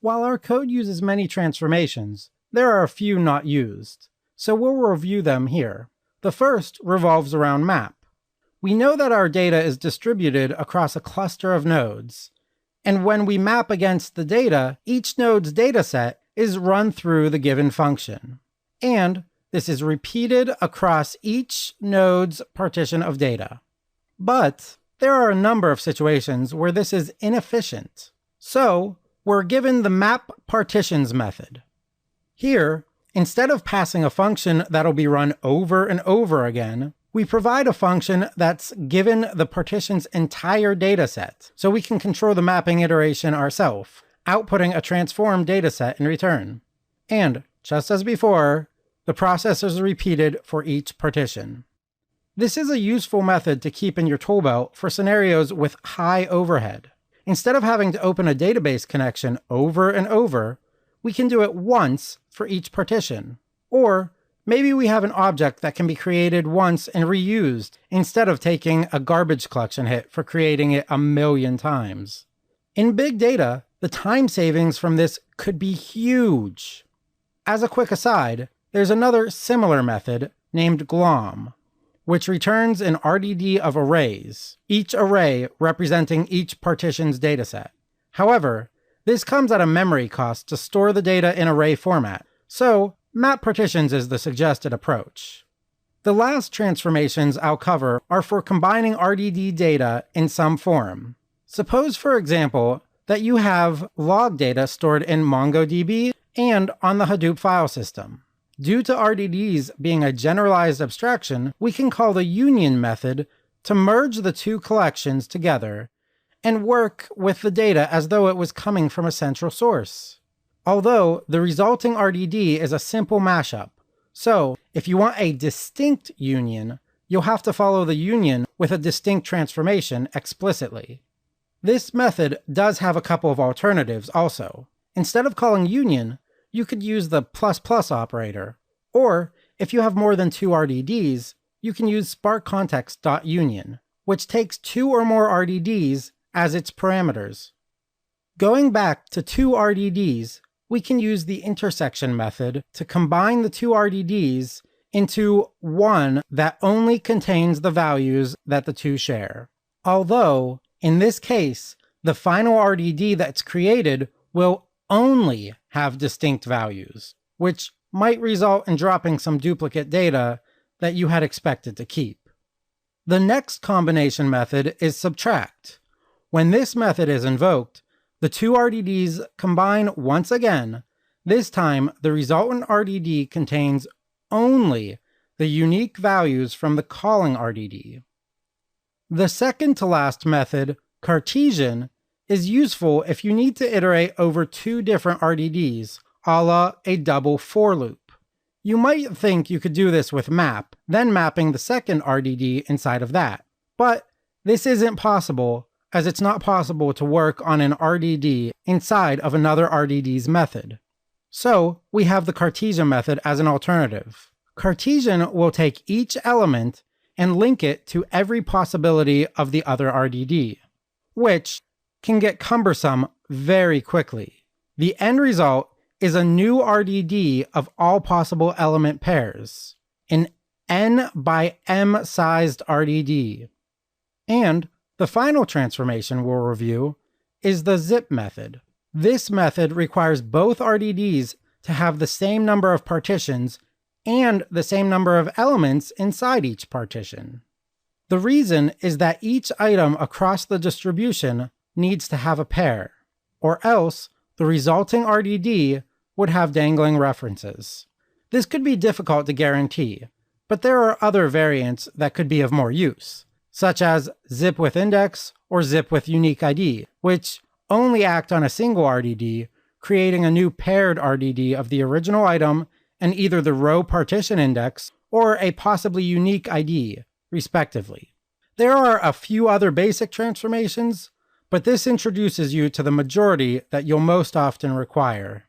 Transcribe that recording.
While our code uses many transformations, there are a few not used, so we'll review them here. The first revolves around map. We know that our data is distributed across a cluster of nodes, and when we map against the data, each node's dataset is run through the given function. And this is repeated across each node's partition of data. But there are a number of situations where this is inefficient. So we're given the map partitions method. Here, instead of passing a function that'll be run over and over again, we provide a function that's given the partition's entire dataset, so we can control the mapping iteration ourselves, outputting a transformed dataset in return. And, just as before, the process is repeated for each partition. This is a useful method to keep in your tool belt for scenarios with high overhead. Instead of having to open a database connection over and over, we can do it once for each partition. Or maybe we have an object that can be created once and reused instead of taking a garbage collection hit for creating it a million times. In big data, the time savings from this could be huge. As a quick aside, there's another similar method named glom, which returns an RDD of arrays, each array representing each partition's dataset. However, this comes at a memory cost to store the data in array format, so map partitions is the suggested approach. The last transformations I'll cover are for combining RDD data in some form. Suppose, for example, that you have log data stored in MongoDB and on the Hadoop file system. Due to RDDs being a generalized abstraction, we can call the union method to merge the two collections together and work with the data as though it was coming from a central source. Although the resulting RDD is a simple mashup, so if you want a distinct union, you'll have to follow the union with a distinct transformation explicitly. This method does have a couple of alternatives also. Instead of calling union, you could use the ++ operator, or if you have more than two RDDs, you can use sparkcontext.union, which takes two or more RDDs as its parameters. Going back to two RDDs, we can use the intersection method to combine the two RDDs into one that only contains the values that the two share. Although, in this case, the final RDD that's created will only have distinct values, which might result in dropping some duplicate data that you had expected to keep. The next combination method is subtract. When this method is invoked, the two RDDs combine once again. This time, the resultant RDD contains only the unique values from the calling RDD. The second to last method, Cartesian, is useful if you need to iterate over two different RDDs, a la a double for loop. You might think you could do this with map, then mapping the second RDD inside of that. But this isn't possible, as it's not possible to work on an RDD inside of another RDD's method. So we have the Cartesian method as an alternative. Cartesian will take each element and link it to every possibility of the other RDD, which can get cumbersome very quickly. The end result is a new RDD of all possible element pairs, an n by m sized RDD. And the final transformation we'll review is the zip method. This method requires both RDDs to have the same number of partitions and the same number of elements inside each partition. The reason is that each item across the distribution needs to have a pair, or else the resulting RDD would have dangling references. This could be difficult to guarantee, but there are other variants that could be of more use, such as zip with index or zip with unique ID, which only act on a single RDD, creating a new paired RDD of the original item and either the row partition index or a possibly unique ID, respectively. There are a few other basic transformations, but this introduces you to the majority that you'll most often require.